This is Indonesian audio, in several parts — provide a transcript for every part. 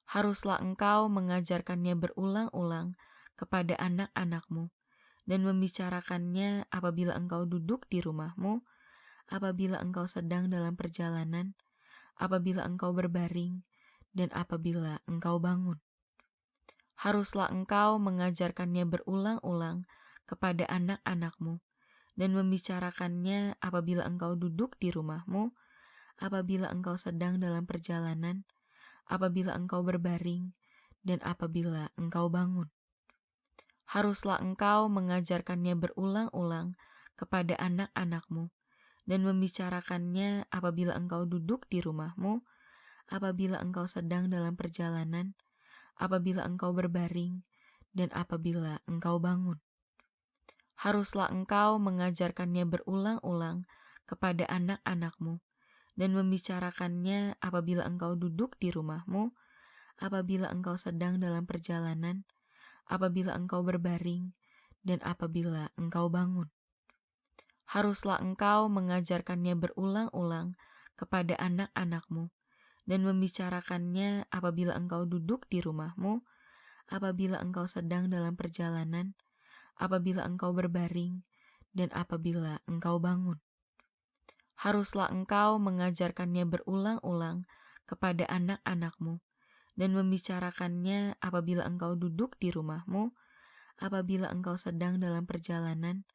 Haruslah engkau mengajarkannya berulang-ulang kepada anak-anakmu dan membicarakannya apabila engkau duduk di rumahmu, apabila engkau sedang dalam perjalanan, apabila engkau berbaring, dan apabila engkau bangun. Haruslah engkau mengajarkannya berulang-ulang kepada anak-anakmu dan membicarakannya apabila engkau duduk di rumahmu, apabila engkau sedang dalam perjalanan, apabila engkau berbaring, dan apabila engkau bangun. Haruslah engkau mengajarkannya berulang-ulang kepada anak-anakmu dan membicarakannya apabila engkau duduk di rumahmu, apabila engkau sedang dalam perjalanan, apabila engkau berbaring, dan apabila engkau bangun. Haruslah engkau mengajarkannya berulang-ulang kepada anak-anakmu dan membicarakannya apabila engkau duduk di rumahmu, apabila engkau sedang dalam perjalanan, apabila engkau berbaring, dan apabila engkau bangun. Haruslah engkau mengajarkannya berulang-ulang kepada anak-anakmu dan membicarakannya apabila engkau duduk di rumahmu, apabila engkau sedang dalam perjalanan, apabila engkau berbaring, dan apabila engkau bangun. Haruslah engkau mengajarkannya berulang-ulang kepada anak-anakmu dan membicarakannya apabila engkau duduk di rumahmu, apabila engkau sedang dalam perjalanan,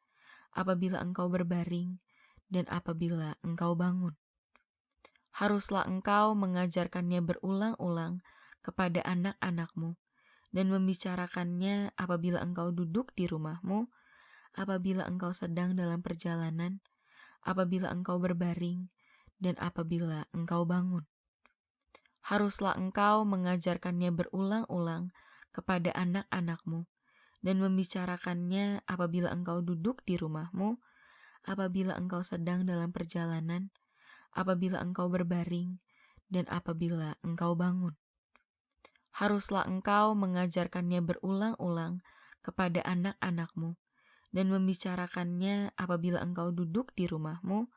apabila engkau berbaring, dan apabila engkau bangun. Haruslah engkau mengajarkannya berulang-ulang kepada anak-anakmu dan membicarakannya apabila engkau duduk di rumahmu, apabila engkau sedang dalam perjalanan, apabila engkau berbaring, dan apabila engkau bangun. Haruslah engkau mengajarkannya berulang-ulang kepada anak-anakmu dan membicarakannya apabila engkau duduk di rumahmu, apabila engkau sedang dalam perjalanan, apabila engkau berbaring, dan apabila engkau bangun. Haruslah engkau mengajarkannya berulang-ulang kepada anak-anakmu dan membicarakannya apabila engkau duduk di rumahmu,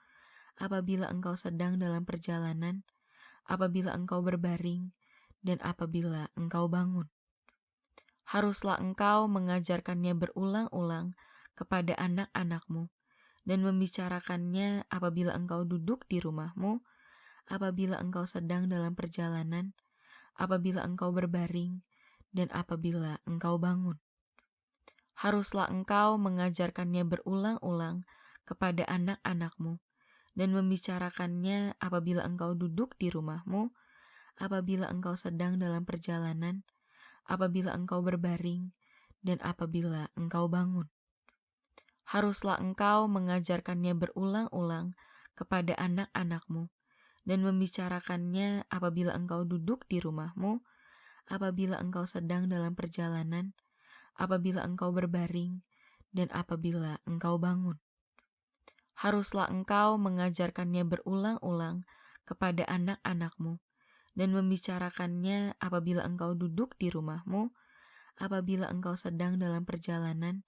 apabila engkau sedang dalam perjalanan, apabila engkau berbaring, dan apabila engkau bangun. Haruslah engkau mengajarkannya berulang-ulang kepada anak-anakmu dan membicarakannya apabila engkau duduk di rumahmu, apabila engkau sedang dalam perjalanan, apabila engkau berbaring, dan apabila engkau bangun. Haruslah engkau mengajarkannya berulang-ulang kepada anak-anakmu dan membicarakannya apabila engkau duduk di rumahmu, apabila engkau sedang dalam perjalanan, apabila engkau berbaring, dan apabila engkau bangun. Haruslah engkau mengajarkannya berulang-ulang kepada anak-anakmu dan membicarakannya apabila engkau duduk di rumahmu, apabila engkau sedang dalam perjalanan, apabila engkau berbaring, dan apabila engkau bangun. Haruslah engkau mengajarkannya berulang-ulang kepada anak-anakmu dan membicarakannya apabila engkau duduk di rumahmu, apabila engkau sedang dalam perjalanan,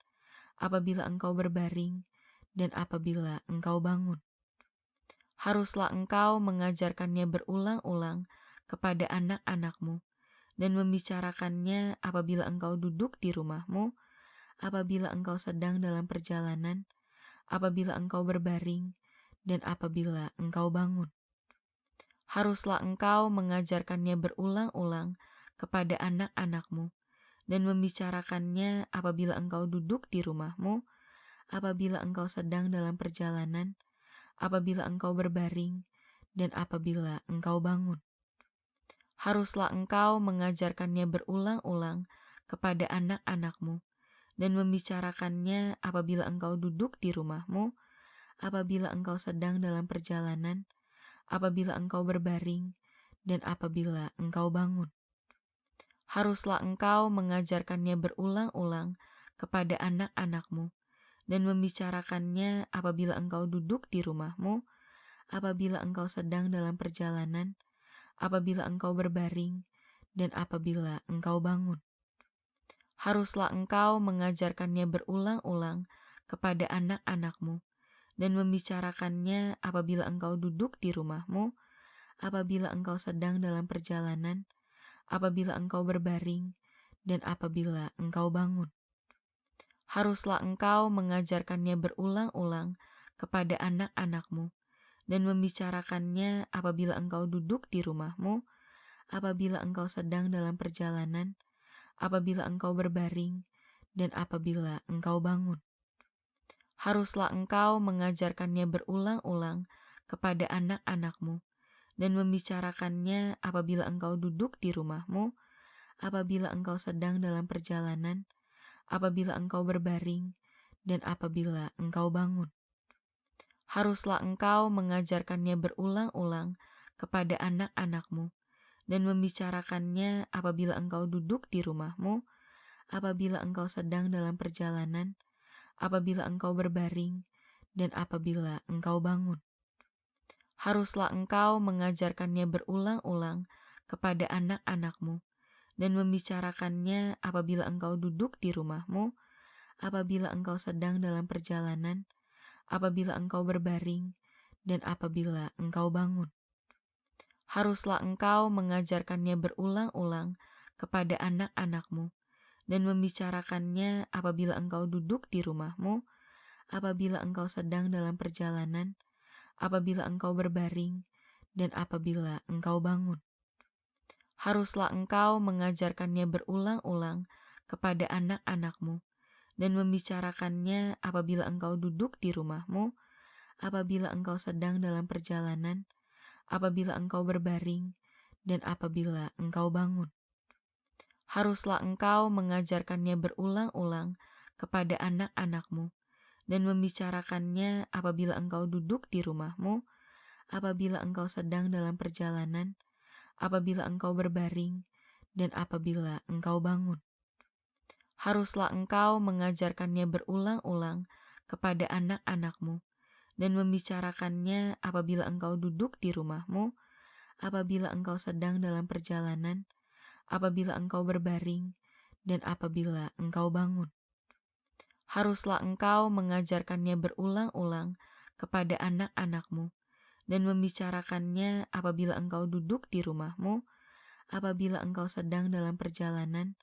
apabila engkau berbaring, dan apabila engkau bangun. Haruslah engkau mengajarkannya berulang-ulang kepada anak-anakmu dan membicarakannya apabila engkau duduk di rumahmu, apabila engkau sedang dalam perjalanan, apabila engkau berbaring, dan apabila engkau bangun. Haruslah engkau mengajarkannya berulang-ulang kepada anak-anakmu dan membicarakannya apabila engkau duduk di rumahmu, apabila engkau sedang dalam perjalanan, apabila engkau berbaring, dan apabila engkau bangun. Haruslah engkau mengajarkannya berulang-ulang kepada anak-anakmu dan membicarakannya apabila engkau duduk di rumahmu, apabila engkau sedang dalam perjalanan, apabila engkau berbaring, dan apabila engkau bangun. Haruslah engkau mengajarkannya berulang-ulang kepada anak-anakmu dan membicarakannya apabila engkau duduk di rumahmu, apabila engkau sedang dalam perjalanan, apabila engkau berbaring, dan apabila engkau bangun. Haruslah engkau mengajarkannya berulang-ulang kepada anak-anakmu dan membicarakannya apabila engkau duduk di rumahmu, apabila engkau sedang dalam perjalanan, apabila engkau berbaring, dan apabila engkau bangun. Haruslah engkau mengajarkannya berulang-ulang kepada anak-anakmu, dan membicarakannya apabila engkau duduk di rumahmu, apabila engkau sedang dalam perjalanan, apabila engkau berbaring, dan apabila engkau bangun. Haruslah engkau mengajarkannya berulang-ulang kepada anak-anakmu, dan membicarakannya apabila engkau duduk di rumahmu, apabila engkau sedang dalam perjalanan, apabila engkau berbaring, dan apabila engkau bangun. Haruslah engkau mengajarkannya berulang-ulang kepada anak-anakmu, dan membicarakannya apabila engkau duduk di rumahmu, apabila engkau sedang dalam perjalanan, apabila engkau berbaring, dan apabila engkau bangun. Haruslah engkau mengajarkannya berulang-ulang kepada anak-anakmu, dan membicarakannya apabila engkau duduk di rumahmu, apabila engkau sedang dalam perjalanan, apabila engkau berbaring, dan apabila engkau bangun. Haruslah engkau mengajarkannya berulang-ulang kepada anak-anakmu, dan membicarakannya apabila engkau duduk di rumahmu, apabila engkau sedang dalam perjalanan, apabila engkau berbaring, dan apabila engkau bangun. Haruslah engkau mengajarkannya berulang-ulang kepada anak-anakmu, dan membicarakannya apabila engkau duduk di rumahmu, apabila engkau sedang dalam perjalanan, apabila engkau berbaring, dan apabila engkau bangun. Haruslah engkau mengajarkannya berulang-ulang kepada anak-anakmu, dan membicarakannya apabila engkau duduk di rumahmu, apabila engkau sedang dalam perjalanan, apabila engkau berbaring, dan apabila engkau bangun. Haruslah engkau mengajarkannya berulang-ulang kepada anak-anakmu, dan membicarakannya apabila engkau duduk di rumahmu, apabila engkau sedang dalam perjalanan, apabila engkau berbaring, dan apabila engkau bangun. Haruslah engkau mengajarkannya berulang-ulang kepada anak-anakmu, dan membicarakannya apabila engkau duduk di rumahmu, apabila engkau sedang dalam perjalanan,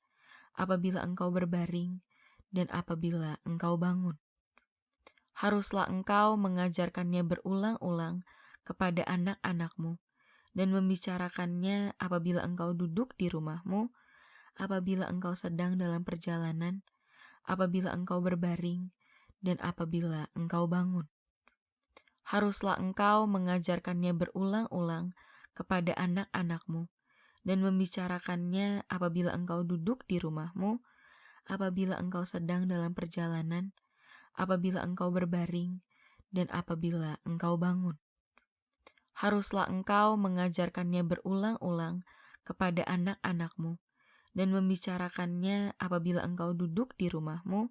apabila engkau berbaring, dan apabila engkau bangun. Haruslah engkau mengajarkannya berulang-ulang kepada anak-anakmu, dan membicarakannya apabila engkau duduk di rumahmu, apabila engkau sedang dalam perjalanan, apabila engkau berbaring, dan apabila engkau bangun. Haruslah engkau mengajarkannya berulang-ulang kepada anak-anakmu, dan membicarakannya apabila engkau duduk di rumahmu, apabila engkau sedang dalam perjalanan, apabila engkau berbaring, dan apabila engkau bangun. Haruslah engkau mengajarkannya berulang-ulang kepada anak-anakmu, dan membicarakannya apabila engkau duduk di rumahmu,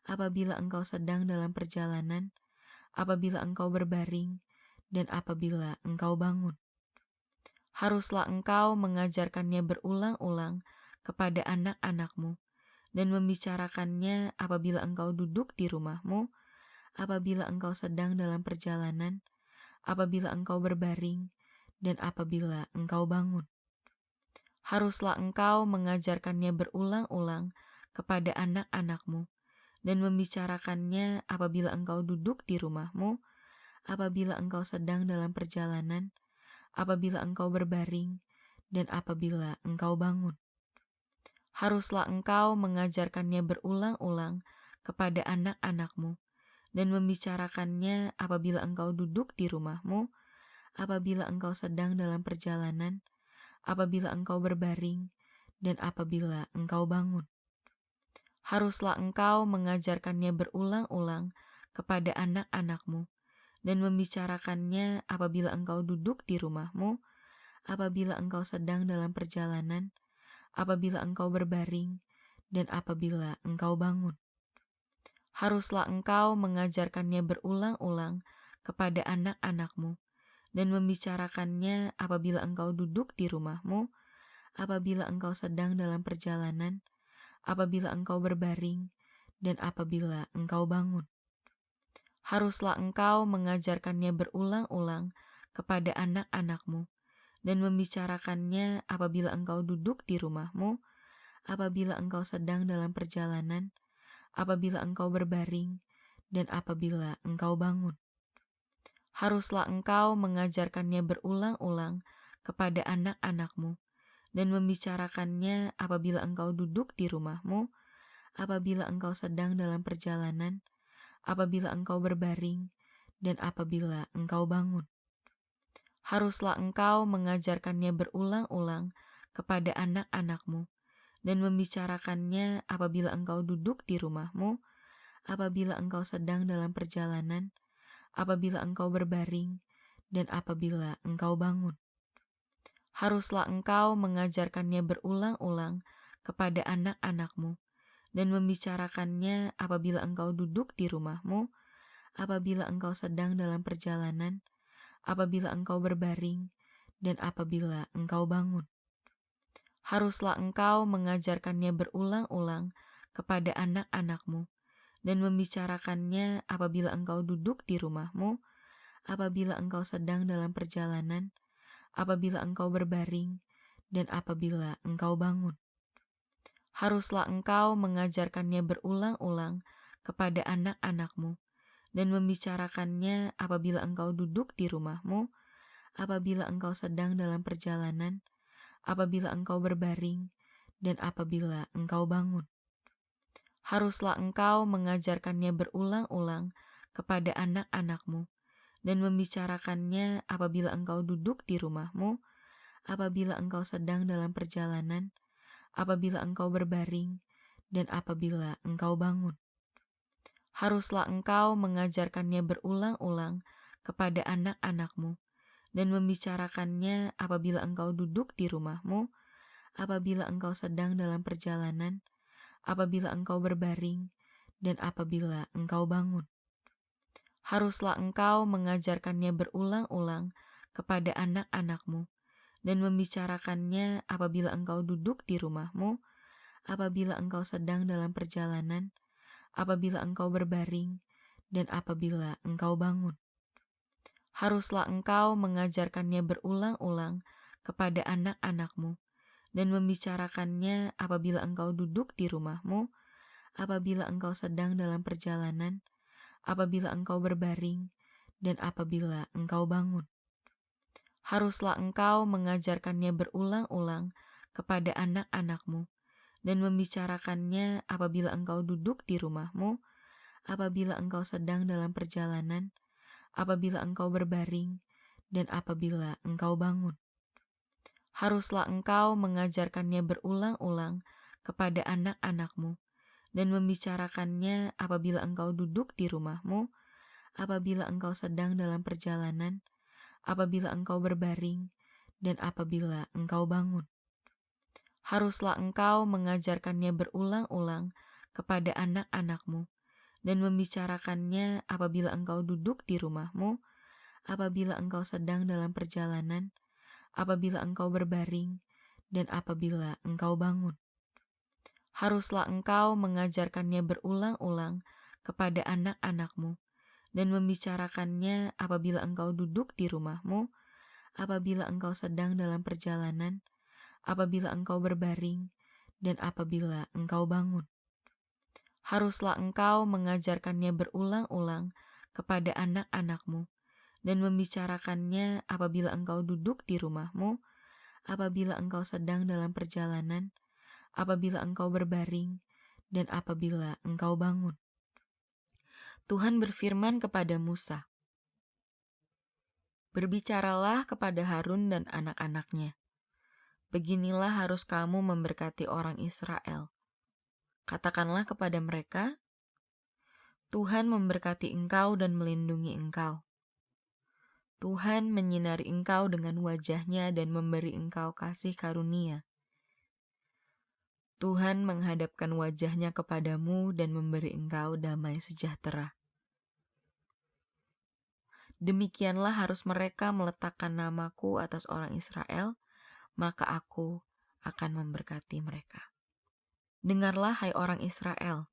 apabila engkau sedang dalam perjalanan, apabila engkau berbaring, dan apabila engkau bangun. Haruslah engkau mengajarkannya berulang-ulang kepada anak-anakmu, dan membicarakannya apabila engkau duduk di rumahmu, apabila engkau sedang dalam perjalanan, apabila engkau berbaring, dan apabila engkau bangun. Haruslah engkau mengajarkannya berulang-ulang kepada anak-anakmu, dan membicarakannya apabila engkau duduk di rumahmu, apabila engkau sedang dalam perjalanan, apabila engkau berbaring, dan apabila engkau bangun. Haruslah engkau mengajarkannya berulang-ulang kepada anak-anakmu, dan membicarakannya apabila engkau duduk di rumahmu, apabila engkau sedang dalam perjalanan, apabila engkau berbaring, dan apabila engkau bangun. Haruslah engkau mengajarkannya berulang-ulang kepada anak-anakmu, dan membicarakannya apabila engkau duduk di rumahmu, apabila engkau sedang dalam perjalanan, apabila engkau berbaring, dan apabila engkau bangun. Haruslah engkau mengajarkannya berulang-ulang kepada anak-anakmu, dan membicarakannya apabila engkau duduk di rumahmu, apabila engkau sedang dalam perjalanan, apabila engkau berbaring, dan apabila engkau bangun. Haruslah engkau mengajarkannya berulang-ulang kepada anak-anakmu, dan membicarakannya apabila engkau duduk di rumahmu, apabila engkau sedang dalam perjalanan, apabila engkau berbaring, dan apabila engkau bangun. Haruslah engkau mengajarkannya berulang-ulang kepada anak-anakmu, dan membicarakannya apabila engkau duduk di rumahmu, apabila engkau sedang dalam perjalanan, apabila engkau berbaring, dan apabila engkau bangun. Haruslah engkau mengajarkannya berulang-ulang kepada anak-anakmu, dan membicarakannya apabila engkau duduk di rumahmu, apabila engkau sedang dalam perjalanan, apabila engkau berbaring, dan apabila engkau bangun. Haruslah engkau mengajarkannya berulang-ulang kepada anak-anakmu, dan membicarakannya apabila engkau duduk di rumahmu, apabila engkau sedang dalam perjalanan, apabila engkau berbaring, dan apabila engkau bangun. Haruslah engkau mengajarkannya berulang-ulang kepada anak-anakmu, dan membicarakannya apabila engkau duduk di rumahmu, apabila engkau sedang dalam perjalanan, apabila engkau berbaring, dan apabila engkau bangun. Haruslah engkau mengajarkannya berulang-ulang kepada anak-anakmu, dan membicarakannya apabila engkau duduk di rumahmu, apabila engkau sedang dalam perjalanan, apabila engkau berbaring, dan apabila engkau bangun. Haruslah engkau mengajarkannya berulang-ulang kepada anak-anakmu, dan membicarakannya apabila engkau duduk di rumahmu, apabila engkau sedang dalam perjalanan, apabila engkau berbaring, dan apabila engkau bangun. Haruslah engkau mengajarkannya berulang-ulang kepada anak-anakmu, dan membicarakannya apabila engkau duduk di rumahmu, apabila engkau sedang dalam perjalanan, apabila engkau berbaring, dan apabila engkau bangun. Haruslah engkau mengajarkannya berulang-ulang kepada anak-anakmu, dan membicarakannya apabila engkau duduk di rumahmu, apabila engkau sedang dalam perjalanan, apabila engkau berbaring, dan apabila engkau bangun. Haruslah engkau mengajarkannya berulang-ulang kepada anak-anakmu, dan membicarakannya apabila engkau duduk di rumahmu, apabila engkau sedang dalam perjalanan, apabila engkau berbaring, dan apabila engkau bangun. Haruslah engkau mengajarkannya berulang-ulang kepada anak-anakmu, dan membicarakannya apabila engkau duduk di rumahmu, apabila engkau sedang dalam perjalanan, apabila engkau berbaring, dan apabila engkau bangun. Haruslah engkau mengajarkannya berulang-ulang kepada anak-anakmu, dan membicarakannya apabila engkau duduk di rumahmu, apabila engkau sedang dalam perjalanan, apabila engkau berbaring, dan apabila engkau bangun. Haruslah engkau mengajarkannya berulang-ulang kepada anak-anakmu, dan membicarakannya apabila engkau duduk di rumahmu, apabila engkau sedang dalam perjalanan, apabila engkau berbaring, dan apabila engkau bangun. Haruslah engkau mengajarkannya berulang-ulang kepada anak-anakmu, dan membicarakannya apabila engkau duduk di rumahmu, apabila engkau sedang dalam perjalanan, apabila engkau berbaring, dan apabila engkau bangun. Haruslah engkau mengajarkannya berulang-ulang kepada anak-anakmu, dan membicarakannya apabila engkau duduk di rumahmu, apabila engkau sedang dalam perjalanan, apabila engkau berbaring, dan apabila engkau bangun. Tuhan berfirman kepada Musa, "Berbicaralah kepada Harun dan anak-anaknya. Beginilah harus kamu memberkati orang Israel. Katakanlah kepada mereka, Tuhan memberkati engkau dan melindungi engkau. Tuhan menyinari engkau dengan wajah-Nya dan memberi engkau kasih karunia. Tuhan menghadapkan wajah-Nya kepadamu dan memberi engkau damai sejahtera." Demikianlah harus mereka meletakkan namaku atas orang Israel, maka aku akan memberkati mereka. Dengarlah, hai orang Israel,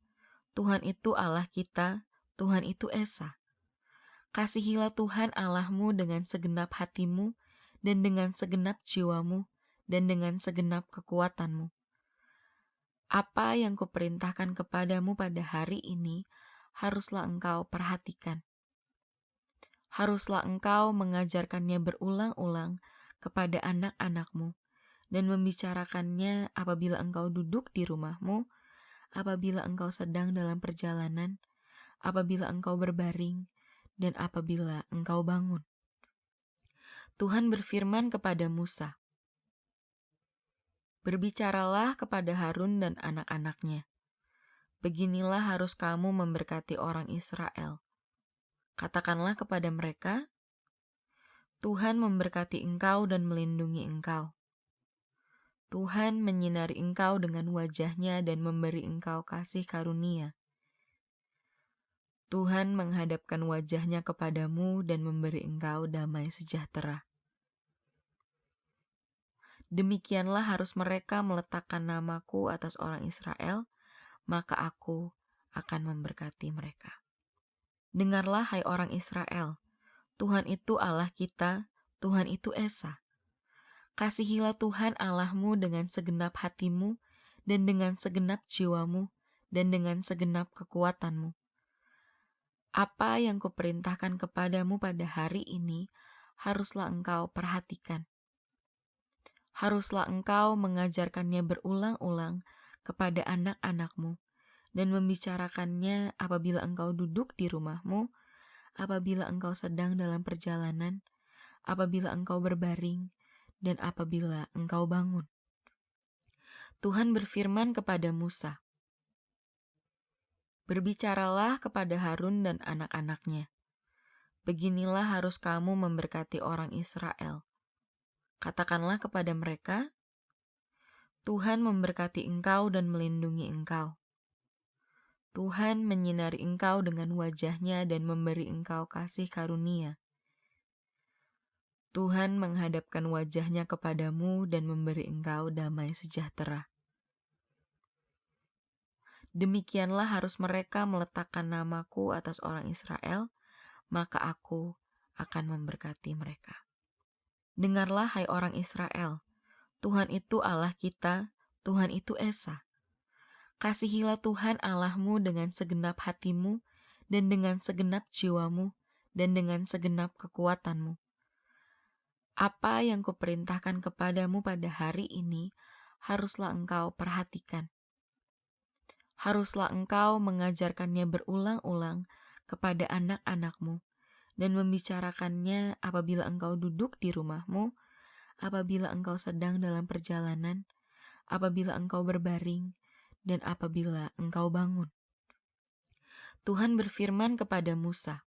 Tuhan itu Allah kita, Tuhan itu Esa. Kasihilah Tuhan Allahmu dengan segenap hatimu, dan dengan segenap jiwamu, dan dengan segenap kekuatanmu. Apa yang kuperintahkan kepadamu pada hari ini, haruslah engkau perhatikan. Haruslah engkau mengajarkannya berulang-ulang kepada anak-anakmu, dan membicarakannya apabila engkau duduk di rumahmu, apabila engkau sedang dalam perjalanan, apabila engkau berbaring, dan apabila engkau bangun. Tuhan berfirman kepada Musa, "Berbicaralah kepada Harun dan anak-anaknya. Beginilah harus kamu memberkati orang Israel. Katakanlah kepada mereka, Tuhan memberkati engkau dan melindungi engkau. Tuhan menyinari engkau dengan wajah-Nya dan memberi engkau kasih karunia. Tuhan menghadapkan wajah-Nya kepadamu dan memberi engkau damai sejahtera." Demikianlah harus mereka meletakkan namaku atas orang Israel, maka aku akan memberkati mereka. Dengarlah, hai orang Israel, Tuhan itu Allah kita, Tuhan itu Esa. Kasihilah Tuhan Allahmu dengan segenap hatimu, dan dengan segenap jiwamu, dan dengan segenap kekuatanmu. Apa yang kuperintahkan kepadamu pada hari ini, haruslah engkau perhatikan. Haruslah engkau mengajarkannya berulang-ulang kepada anak-anakmu, dan membicarakannya apabila engkau duduk di rumahmu, apabila engkau sedang dalam perjalanan, apabila engkau berbaring, dan apabila engkau bangun. Tuhan berfirman kepada Musa, "Berbicaralah kepada Harun dan anak-anaknya. Beginilah harus kamu memberkati orang Israel. Katakanlah kepada mereka, Tuhan memberkati engkau dan melindungi engkau. Tuhan menyinari engkau dengan wajah-Nya dan memberi engkau kasih karunia. Tuhan menghadapkan wajah-Nya kepadamu dan memberi engkau damai sejahtera." Demikianlah harus mereka meletakkan namaku atas orang Israel, maka aku akan memberkati mereka. Dengarlah, hai orang Israel, Tuhan itu Allah kita, Tuhan itu Esa. Kasihilah Tuhan Allahmu dengan segenap hatimu, dan dengan segenap jiwamu, dan dengan segenap kekuatanmu. Apa yang kuperintahkan kepadamu pada hari ini, haruslah engkau perhatikan. Haruslah engkau mengajarkannya berulang-ulang kepada anak-anakmu, dan membicarakannya apabila engkau duduk di rumahmu, apabila engkau sedang dalam perjalanan, apabila engkau berbaring, dan apabila engkau bangun. Tuhan berfirman kepada Musa,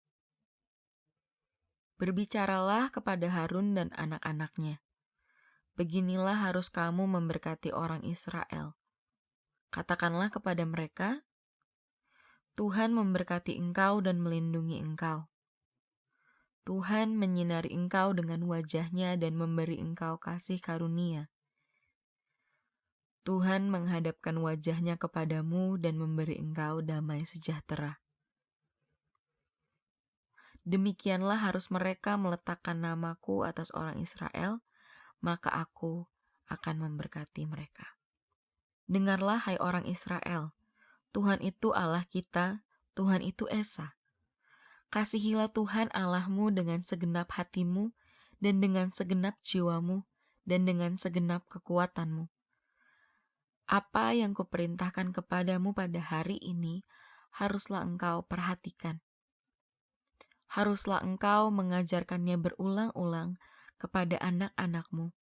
"Berbicaralah kepada Harun dan anak-anaknya. Beginilah harus kamu memberkati orang Israel. Katakanlah kepada mereka, Tuhan memberkati engkau dan melindungi engkau. Tuhan menyinari engkau dengan wajah-Nya dan memberi engkau kasih karunia. Tuhan menghadapkan wajah-Nya kepadamu dan memberi engkau damai sejahtera." Demikianlah harus mereka meletakkan namaku atas orang Israel, maka aku akan memberkati mereka. Dengarlah, hai orang Israel, Tuhan itu Allah kita, Tuhan itu Esa. Kasihilah Tuhan Allahmu dengan segenap hatimu, dan dengan segenap jiwamu, dan dengan segenap kekuatanmu. Apa yang kuperintahkan kepadamu pada hari ini, haruslah engkau perhatikan. Haruslah engkau mengajarkannya berulang-ulang kepada anak-anakmu,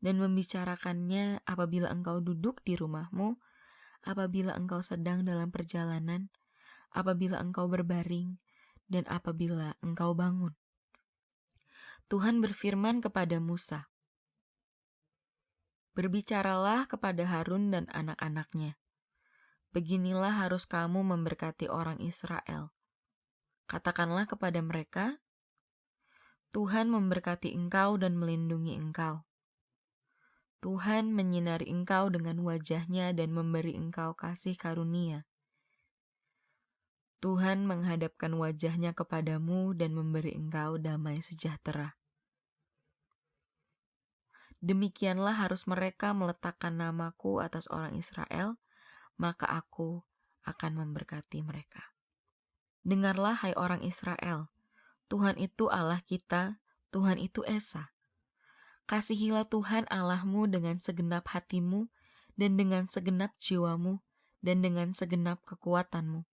dan membicarakannya apabila engkau duduk di rumahmu, apabila engkau sedang dalam perjalanan, apabila engkau berbaring, dan apabila engkau bangun. Tuhan berfirman kepada Musa, "Berbicaralah kepada Harun dan anak-anaknya. Beginilah harus kamu memberkati orang Israel. Katakanlah kepada mereka, Tuhan memberkati engkau dan melindungi engkau. Tuhan menyinari engkau dengan wajah-Nya dan memberi engkau kasih karunia. Tuhan menghadapkan wajah-Nya kepadamu dan memberi engkau damai sejahtera." Demikianlah harus mereka meletakkan namaku atas orang Israel, maka aku akan memberkati mereka. Dengarlah hai orang Israel, Tuhan itu Allah kita, Tuhan itu Esa. Kasihilah Tuhan Allahmu dengan segenap hatimu, dan dengan segenap jiwamu, dan dengan segenap kekuatanmu.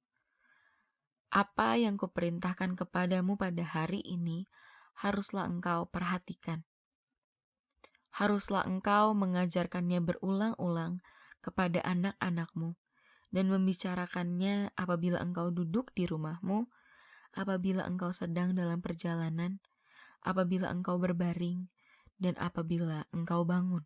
Apa yang kuperintahkan kepadamu pada hari ini, haruslah engkau perhatikan. Haruslah engkau mengajarkannya berulang-ulang kepada anak-anakmu, dan membicarakannya apabila engkau duduk di rumahmu, apabila engkau sedang dalam perjalanan, apabila engkau berbaring, dan apabila engkau bangun.